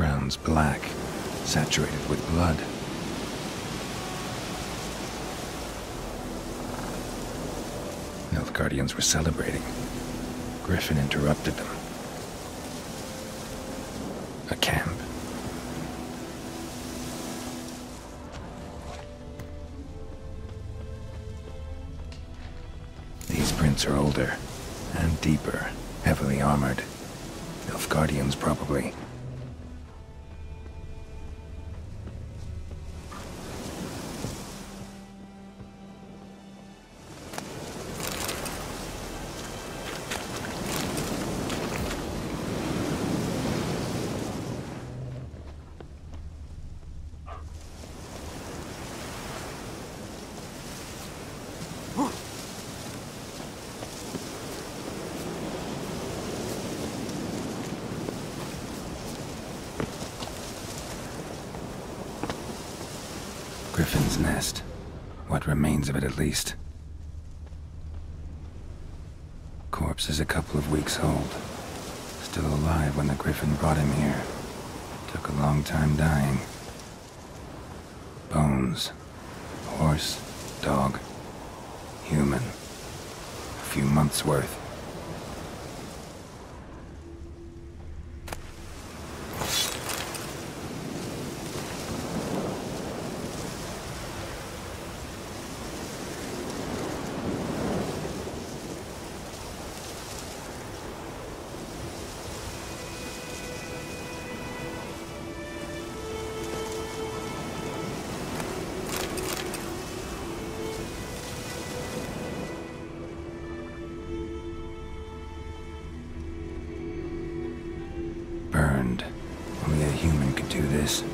ground's black, saturated with blood. Nilfgaardians were celebrating. Griffin interrupted them. A camp. These prints are older and deeper, heavily armored. Nilfgaardians, probably. Griffin's nest. What remains of it, at least. Corpse is a couple of weeks old. Still alive when the Griffin brought him here. Took a long time dying. Bones. Horse. Dog. Human. A few months' worth. Burned. Only a human could do this.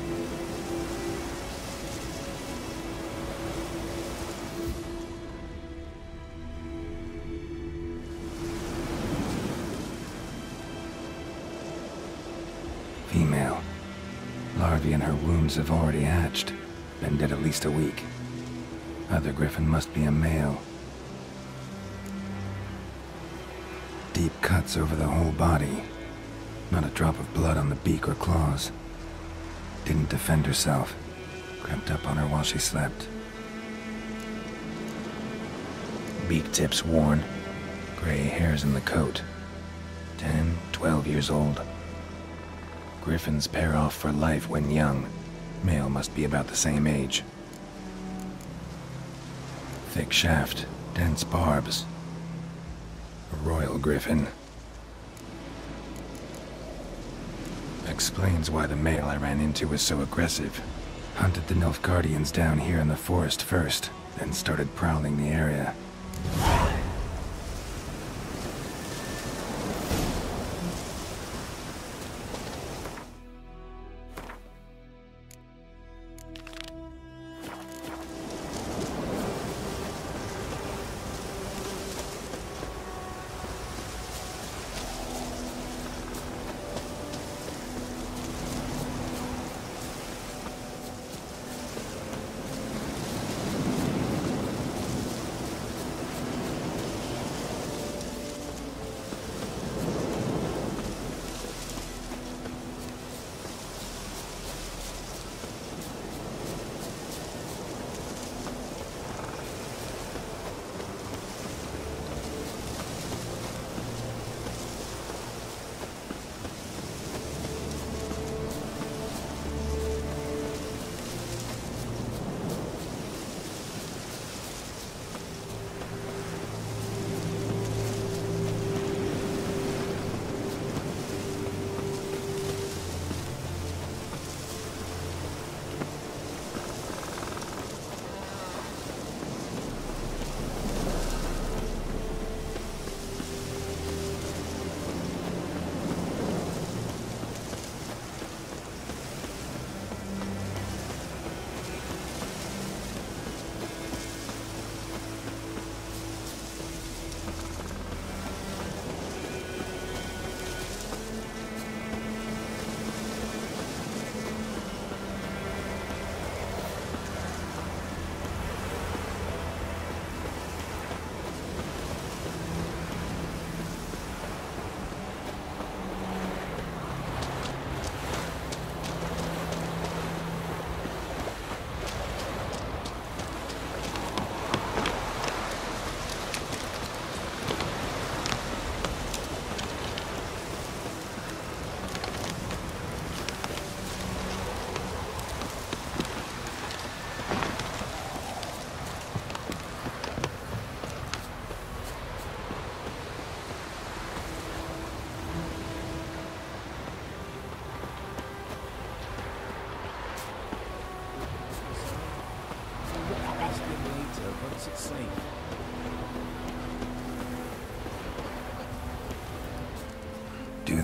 Female. Larvae in her wounds have already hatched. Been dead at least a week. Other Griffin must be a male. Deep cuts over the whole body. Not a drop of blood on the beak or claws. Didn't defend herself. Crept up on her while she slept. Beak tips worn. Gray hairs in the coat. 10, 12 years old. Griffins pair off for life when young. Male must be about the same age. Thick shaft, dense barbs. A royal Griffin. Explains why the male I ran into was so aggressive. Hunted the Nilfgaardians down here in the forest first, then started prowling the area.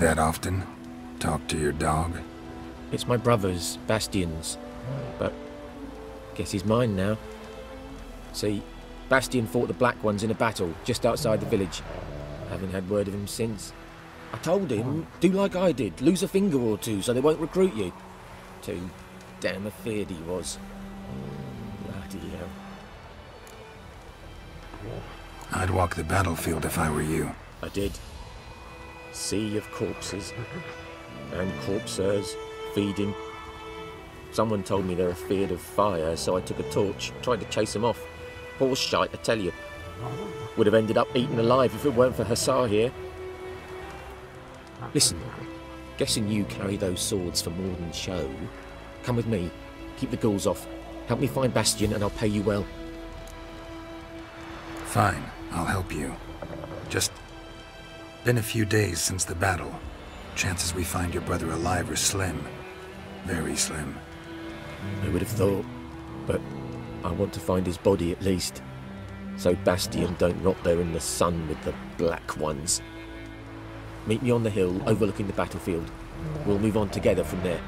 that often? Talk to your dog? It's my brother's, Bastian's, but guess he's mine now. See, Bastian fought the Black Ones in a battle just outside the village. Haven't had word of him since. I told him, do like I did, lose a finger or two so they won't recruit you. Too damn afeard he was. Bloody hell. I'd walk the battlefield if I were you. I did. Sea of corpses. And corpsers, feeding. Someone told me they're afeard of fire, so I took a torch, tried to chase them off. Horse shite, I tell you. Would have ended up eaten alive if it weren't for Hussar here. Listen, guessing you carry those swords for more than show. Come with me, keep the ghouls off. Help me find Bastian and I'll pay you well. Fine, I'll help you. Just been a few days since the battle. Chances we find your brother alive are slim. Very slim. I would have thought, but I want to find his body at least. So Bastian don't rot there in the sun with the Black Ones. Meet me on the hill overlooking the battlefield. We'll move on together from there.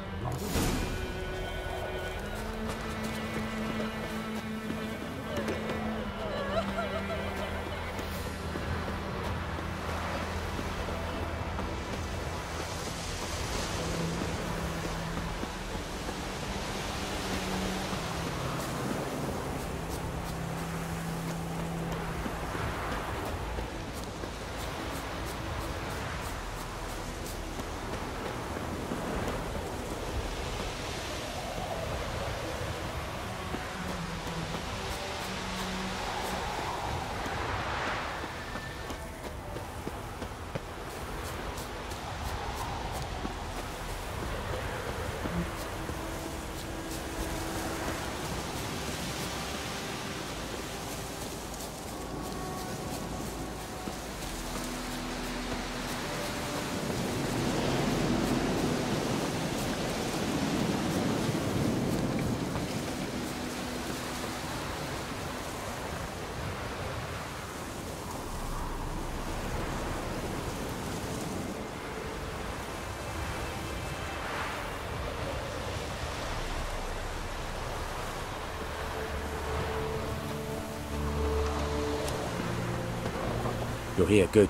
You're here, good.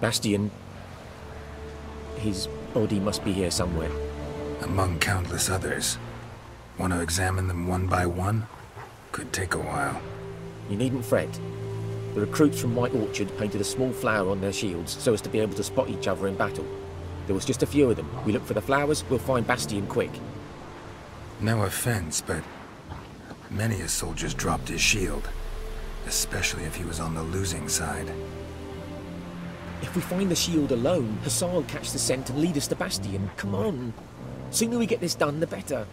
Bastian... his body must be here somewhere. Among countless others. Want to examine them one by one? Could take a while. You needn't fret. The recruits from White Orchard painted a small flower on their shields so as to be able to spot each other in battle. There was just a few of them. We look for the flowers, we'll find Bastian quick. No offense, but many a soldier's dropped his shield. Especially if he was on the losing side. If we find the shield alone, Hussar will catch the scent and lead us to Bastian. Come on. Sooner we get this done, the better.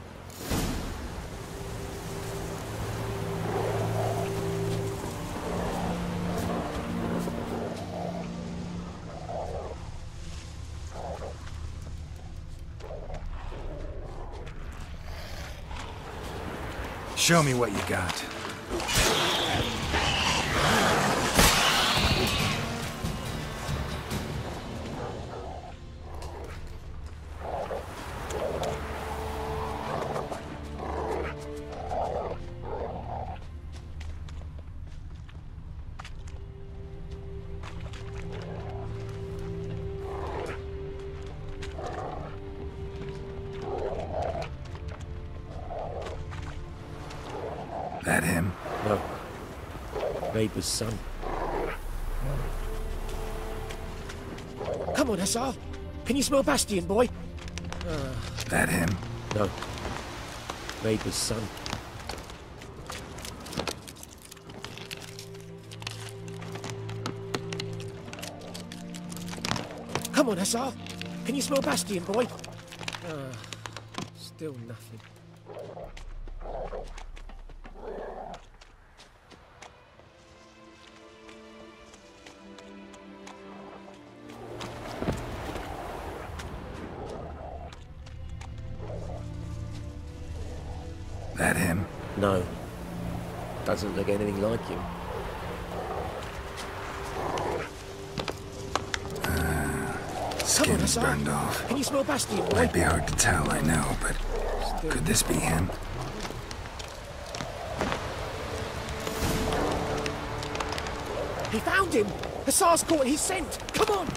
Show me what you got. That him? No. Neighbour's son. Come on, Hussar. Can you smell Bastian, boy? That him? No. Neighbour's son. Come on, Hussar. Can you smell Bastian, boy? Still nothing. That him? No. Doesn't look anything like him. Skin's burned off. Can you smell Bastion, boy? Might be hard to tell, I know, but could this be him? He found him! Hussar's caught his scent! Come on!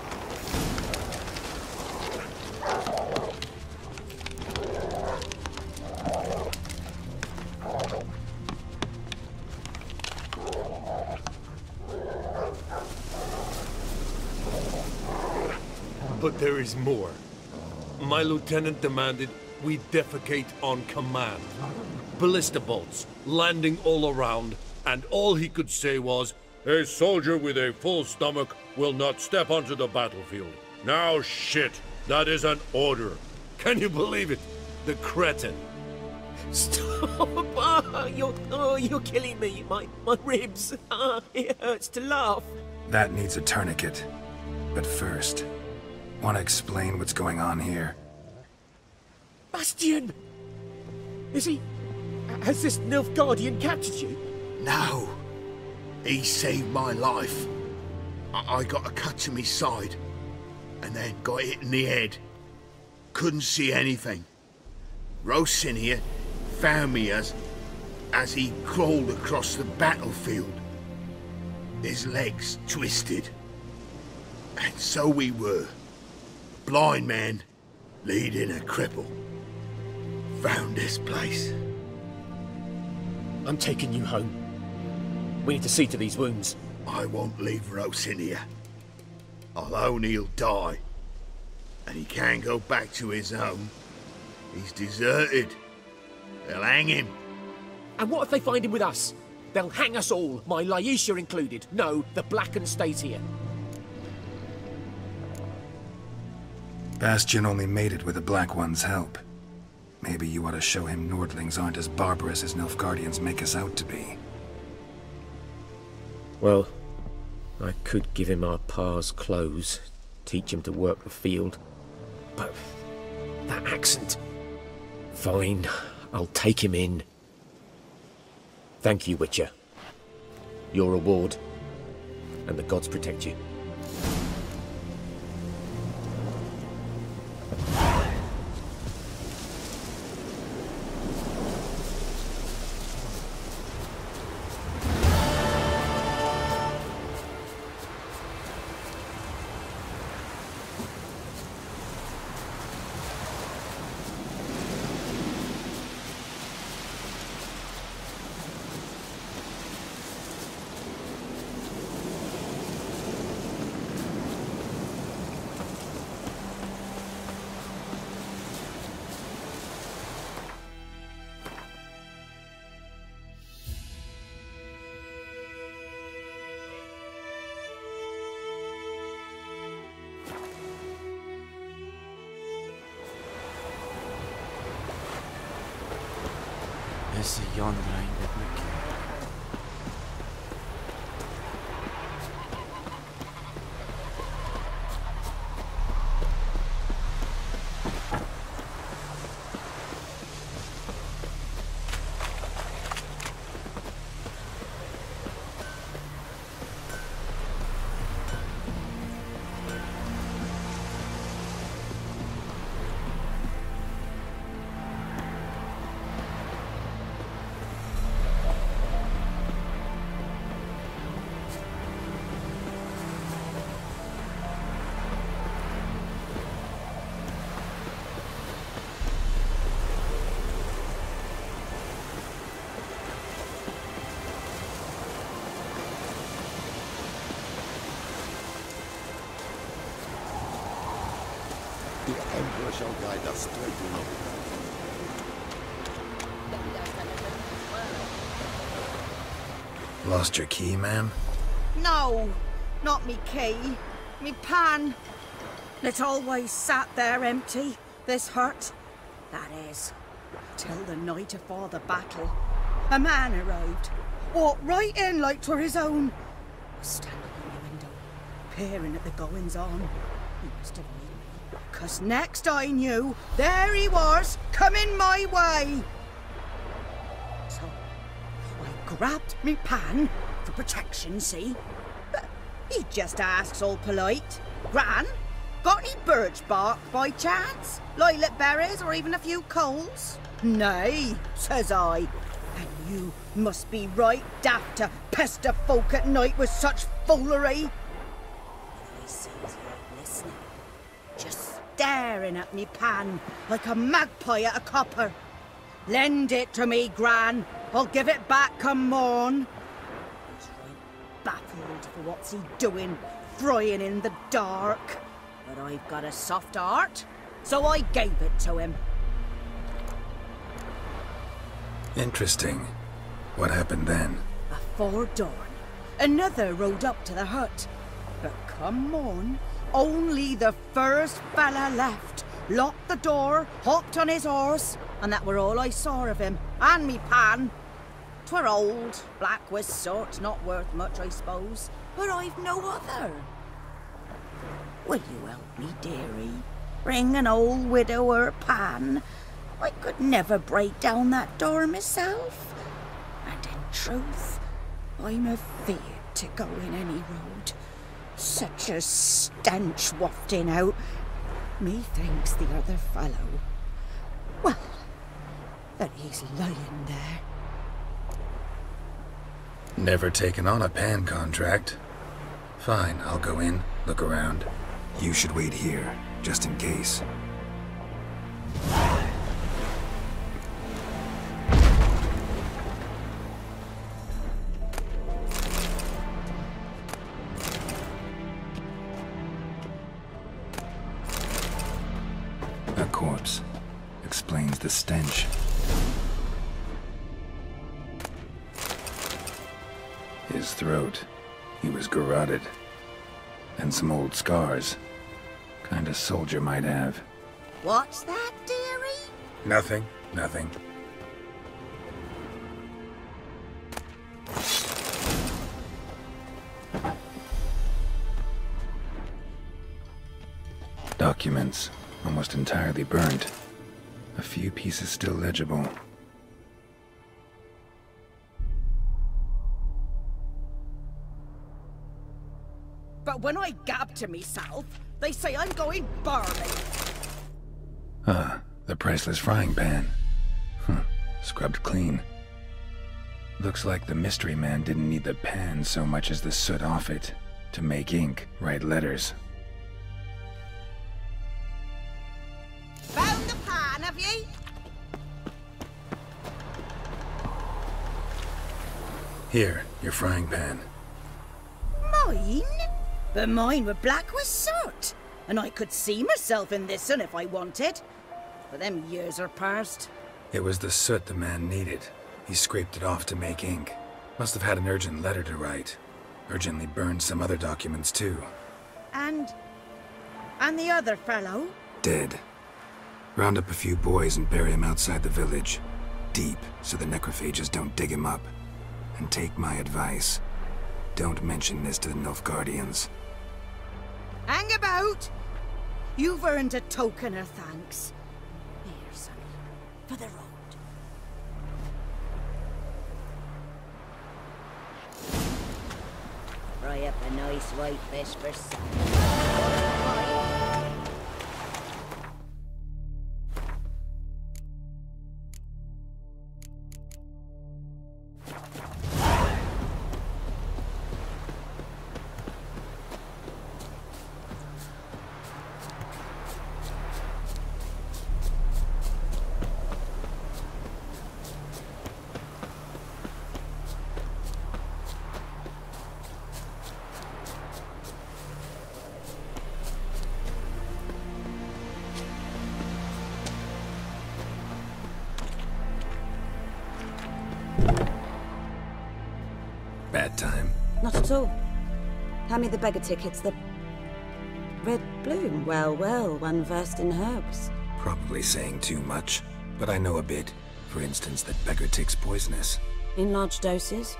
But there is more. My lieutenant demanded we defecate on command. Ballista bolts, landing all around, and all he could say was, "A soldier with a full stomach will not step onto the battlefield." Now shit, that is an order. Can you believe it? The cretin. Stop! You're killing me. My ribs. It hurts to laugh. That needs a tourniquet. But first, want to explain what's going on here? Bastion! Is he... Has this Nilfgaardian captured you? No. He saved my life. I got a cut to my side, and then got hit in the head. Couldn't see anything. Rosinia found me as he crawled across the battlefield. His legs twisted. And so we were. Blind man leading a cripple. Found this place. I'm taking you home. We need to see to these wounds. I won't leave Rosinia. Alone he'll die. And he can't go back to his home. He's deserted. They'll hang him. And what if they find him with us? They'll hang us all, my Laisha included. No, the Blacken stays here. Bastion only made it with the Black One's help. Maybe you ought to show him Nordlings aren't as barbarous as Nilfgaardians make us out to be. Well, I could give him our pa's clothes, teach him to work the field. But that accent... Fine, I'll take him in. Thank you, Witcher. Your reward, and the gods protect you. Esse yonder ainda aqui. The Emperor shall guide us straight to love. Lost your key, ma'am? No, not me key. Me pan. It always sat there empty, this hut. That is, till the night afore the battle. A man arrived, walked right in like 'twere his own. Was standing in the window, peering at the goings-on. He must have known me, 'cause next I knew, there he was, coming my way. So, I grabbed me pan, for protection, see? But he just asks all polite, "Gran, Got any birch bark by chance? Lilac berries or even a few coals? Nay, says I. And you must be right daft to pester folk at night with such foolery. I sees you listening, just staring at me pan like a magpie at a copper. Lend it to me, Gran. I'll give it back come morn. He's right baffled for what's he doing, frying in the dark. But I've got a soft heart, so I gave it to him. Interesting. What happened then? Before dawn, another rode up to the hut. But come morn, only the first fella left. Locked the door, hopped on his horse, and that were all I saw of him, and me pan. 'Twere old, black with soot, not worth much, I suppose, but I've no other. Will you help me, dearie? Bring an old widower pan. I could never break down that door myself. And in truth, I'm afeard to go in any road. Such a stench wafting out. Methinks the other fellow, well, that he's lying there. Never taken on a pan contract. Fine, I'll go in, look around. You should wait here, just in case. A corpse explains the stench. His throat, he was garroted. And some old scars. Kind of soldier might have. What's that, dearie? Nothing, nothing. Documents, almost entirely burnt. A few pieces still legible. But when I gab to myself, they say I'm going barley. Ah, the priceless frying pan. Scrubbed clean. Looks like the mystery man didn't need the pan so much as the soot off it to make ink, write letters. Found the pan, have ye? Here, your frying pan. Mine? But mine were black with soot, and I could see myself in this one if I wanted. But them years are past. It was the soot the man needed. He scraped it off to make ink. Must have had an urgent letter to write. Urgently burned some other documents too. And the other fellow? Dead. Round up a few boys and bury him outside the village. Deep, so the necrophages don't dig him up. And take my advice. Don't mention this to the Nilfgaardians. Hang about! You've earned a token of thanks. Here, sonny, for the road. Fry up a nice white fish for supper. Bad time. Not at all. Hand me the beggar tickets, the red bloom. Well, well, one versed in herbs. Probably saying too much, but I know a bit. For instance, that beggar tick's poisonous. In large doses.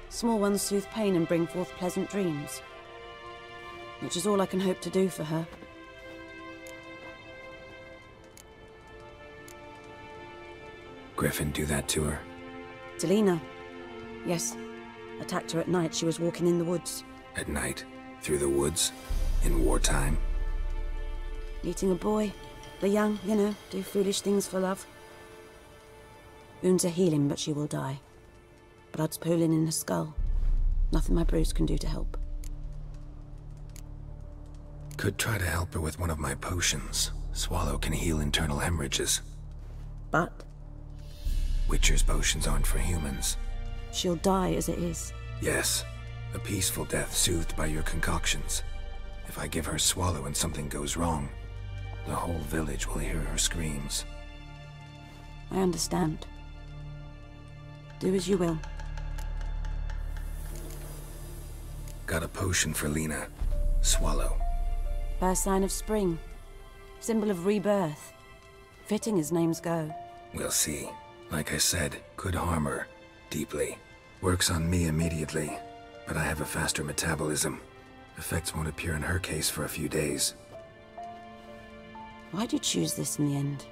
Small ones soothe pain and bring forth pleasant dreams. Which is all I can hope to do for her. Griffin do that to her? Delina. Yes. Attacked her at night. She was walking in the woods. At night? Through the woods? In wartime? Meeting a boy. The young, you know, do foolish things for love. Wounds are healing, but she will die. Blood's pooling in her skull. Nothing my brews can do to help. Could try to help her with one of my potions. Swallow can heal internal hemorrhages. But Witcher's potions aren't for humans. she'll die as it is. Yes, a peaceful death soothed by your concoctions. If I give her Swallow and something goes wrong, the whole village will hear her screams. I understand. Do as you will. Got a potion for Lena. Swallow. First sign of spring. Symbol of rebirth. Fitting as names go. We'll see. Like I said, could harm her. Deeply. Works on me immediately, but I have a faster metabolism. Effects won't appear in her case for a few days. Why'd you choose this in the end?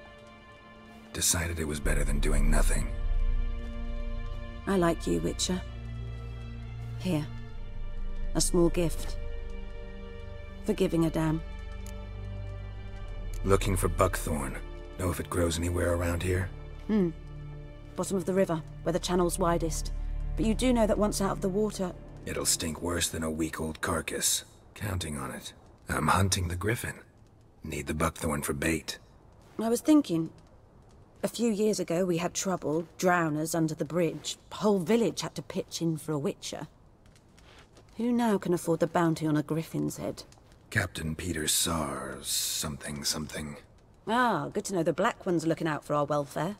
Decided it was better than doing nothing. I like you, Witcher. Here. A small gift. For giving a damn. Looking for buckthorn. Know if it grows anywhere around here? Bottom of the river, where the channel's widest. But you do know that once out of the water... It'll stink worse than a week-old carcass. Counting on it. I'm hunting the Griffin. Need the buckthorn for bait. I was thinking... A few years ago we had trouble, drowners under the bridge. Whole village had to pitch in for a Witcher. Who now can afford the bounty on a Griffin's head? Captain Peter Sars... something. Ah, good to know the Black One's looking out for our welfare.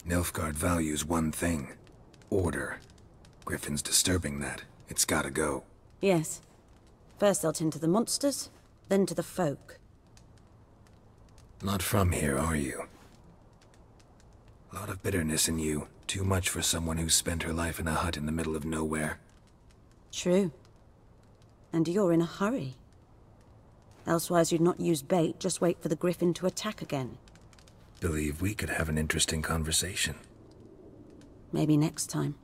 Nilfgaard values one thing. Order. Griffin's disturbing that. It's gotta go. Yes. First they'll tend to the monsters, then to the folk. Not from here, are you? A lot of bitterness in you. Too much for someone who spent her life in a hut in the middle of nowhere. True. And you're in a hurry. Elsewise you'd not use bait, just wait for the Griffin to attack again. Believe we could have an interesting conversation. Maybe next time.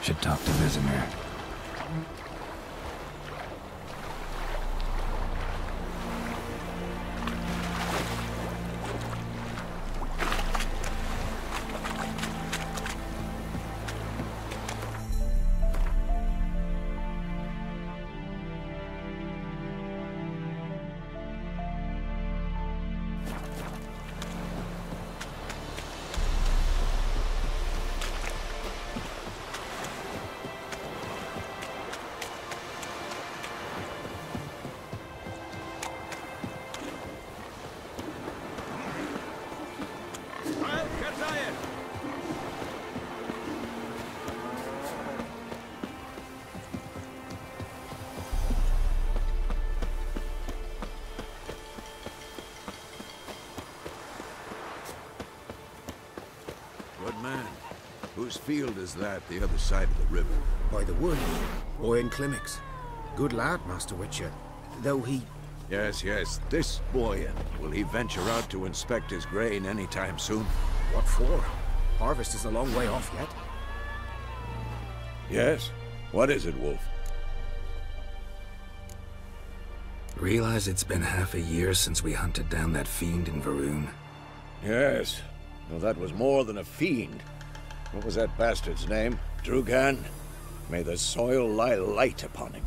Should talk to Vizimir. Good man. Whose field is that, the other side of the river? By the wood. Owen Clemmix. Good lad, Master Witcher. Though he... Yes, this Boyan. Will he venture out to inspect his grain anytime soon? What for? Harvest is a long way off yet. Yes? What is it, Wolf? Realize it's been half a year since we hunted down that fiend in Varun? Yes. Well, that was more than a fiend. What was that bastard's name? Drugan? May the soil lie light upon him.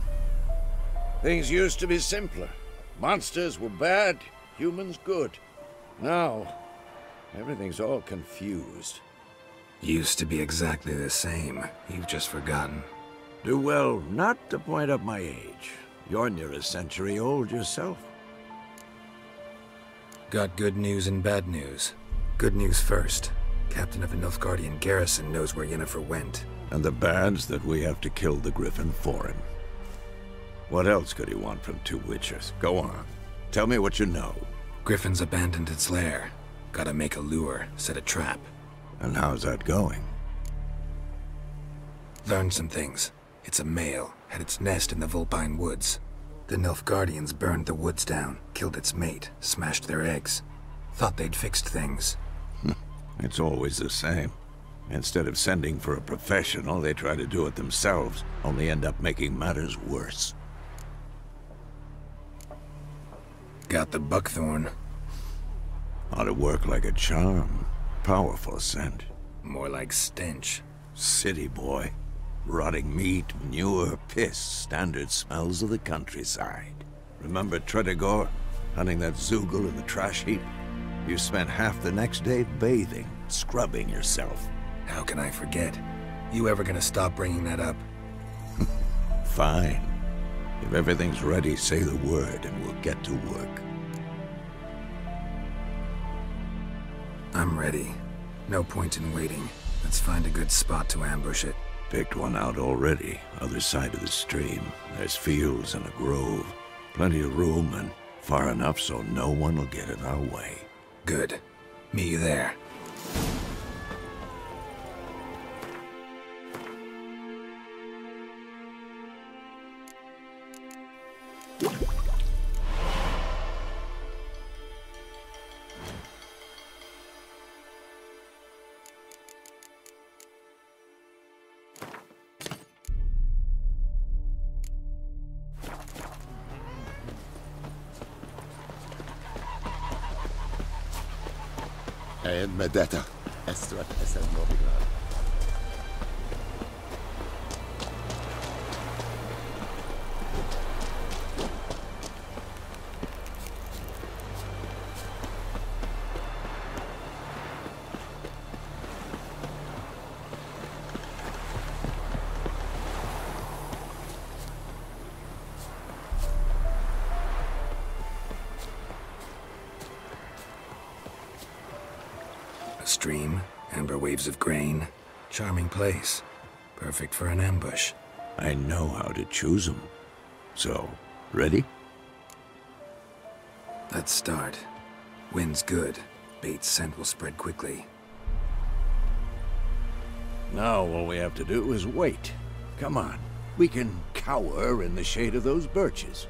Things used to be simpler. Monsters were bad, humans good. Now, everything's all confused. Used to be exactly the same. You've just forgotten. Do well not to point up my age. You're near a century old yourself. Got good news and bad news. Good news first. Captain of a Nilfgaardian garrison knows where Yennefer went. And the bad's that we have to kill the Griffin for him. What else could he want from two witchers? Go on. Tell me what you know. Griffin's abandoned its lair. Gotta make a lure, set a trap. And how's that going? Learned some things. It's a male, had its nest in the Vulpine Woods. The Nilfgaardians burned the woods down, killed its mate, smashed their eggs. Thought they'd fixed things. It's always the same. Instead of sending for a professional, they try to do it themselves, only end up making matters worse. Got the buckthorn. Ought to work like a charm. Powerful scent. More like stench. City boy. Rotting meat, manure, piss, standard smells of the countryside. Remember Tredegor? Hunting that Zoogle in the trash heap? You spent half the next day bathing, scrubbing yourself. How can I forget? You ever gonna stop bringing that up? Fine. If everything's ready, say the word and we'll get to work. I'm ready. No point in waiting. Let's find a good spot to ambush it. Picked one out already, other side of the stream. There's fields and a grove. Plenty of room and far enough so no one will get in our way. Good. Meet you there. Medetta. Estrat esen novigrad. Stream, amber waves of grain. Charming place. Perfect for an ambush. I know how to choose them. So, ready? Let's start. Wind's good. Bait's scent will spread quickly. Now all we have to do is wait. Come on. We can cower in the shade of those birches.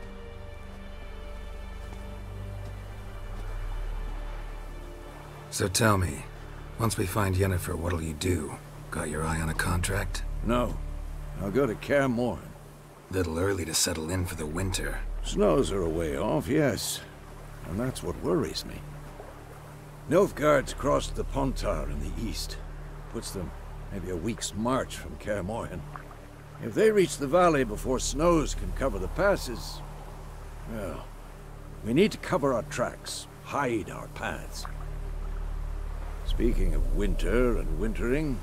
So tell me, once we find Yennefer, what'll you do? Got your eye on a contract? No. I'll go to Kaer Morhen. Little early to settle in for the winter. Snows are a way off, yes. And that's what worries me. Nilfgaard's crossed the Pontar in the east. Puts them maybe a week's march from Kaer Morhen. If they reach the valley before snows can cover the passes, well, we need to cover our tracks, hide our paths. Speaking of winter and wintering,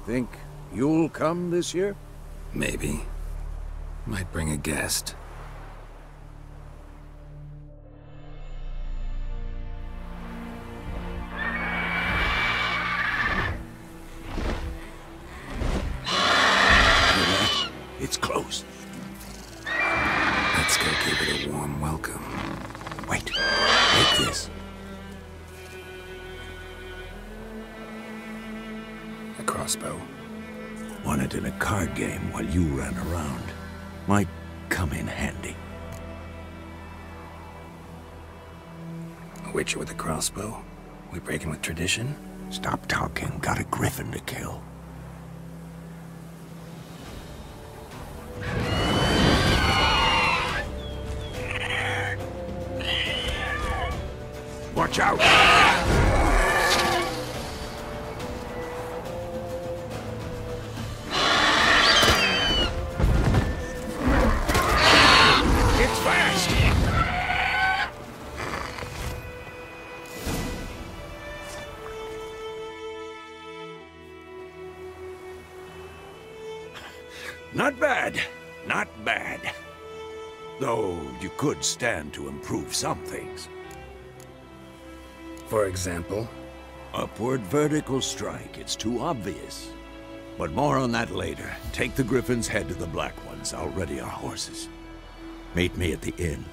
think you'll come this year? Maybe. Might bring a guest. It's close. Let's go give it a warm welcome. Wait. Take this. A crossbow. Won it in a card game while you ran around. Might come in handy. A witcher with a crossbow? We breaking with tradition? Stop talking. Got a griffin to kill. Watch out! Not bad. Not bad. Though you could stand to improve some things. For example? Upward vertical strike. It's too obvious. But more on that later. Take the Griffin's head to the Black Ones. I'll ready our horses. Meet me at the inn.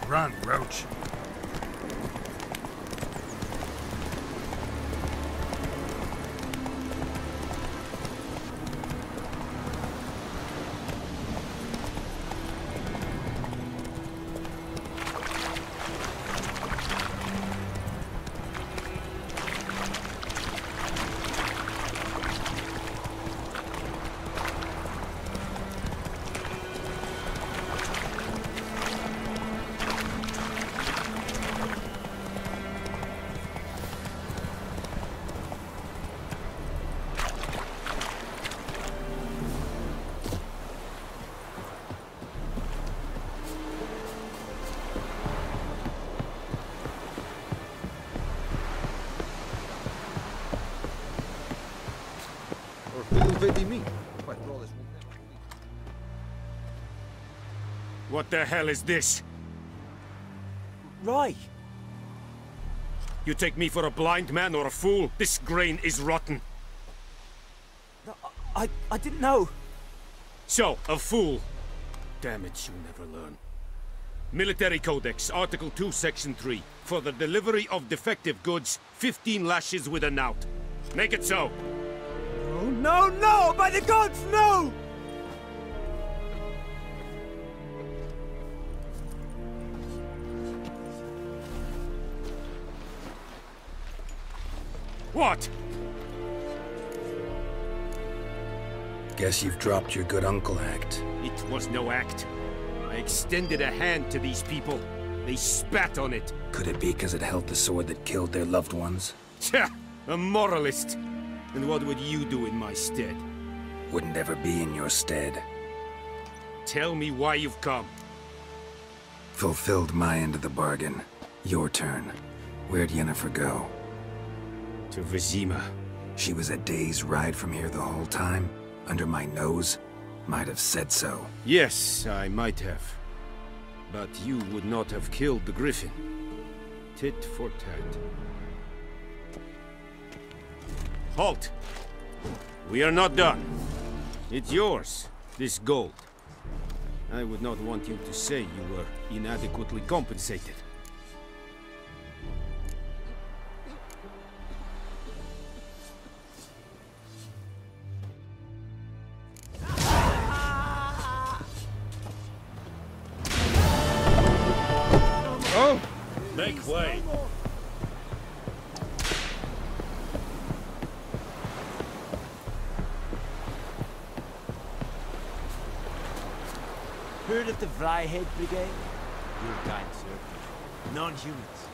Run, Roach. What the hell is this? Rye! You take me for a blind man or a fool? This grain is rotten. No, I didn't know. So, a fool. Damn it, you never learn. Military Codex, Article 2, Section 3. For the delivery of defective goods, 15 lashes with a knout. Make it so. Oh, no, no! By the gods, no! What? Guess you've dropped your good uncle act. It was no act. I extended a hand to these people. They spat on it. Could it be because it held the sword that killed their loved ones? Tja, a moralist. And what would you do in my stead? Wouldn't ever be in your stead. Tell me why you've come. Fulfilled my end of the bargain. Your turn. Where'd Yennefer go? To Vizima. She was a day's ride from here the whole time? Under my nose? Might have said so. Yes, I might have. But you would not have killed the Griffin. Tit for tat. Halt! We are not done. It's yours, this gold. I would not want you to say you were inadequately compensated. Make way! Heard of the Vryhead Brigade? Your kind sir. Non-humans.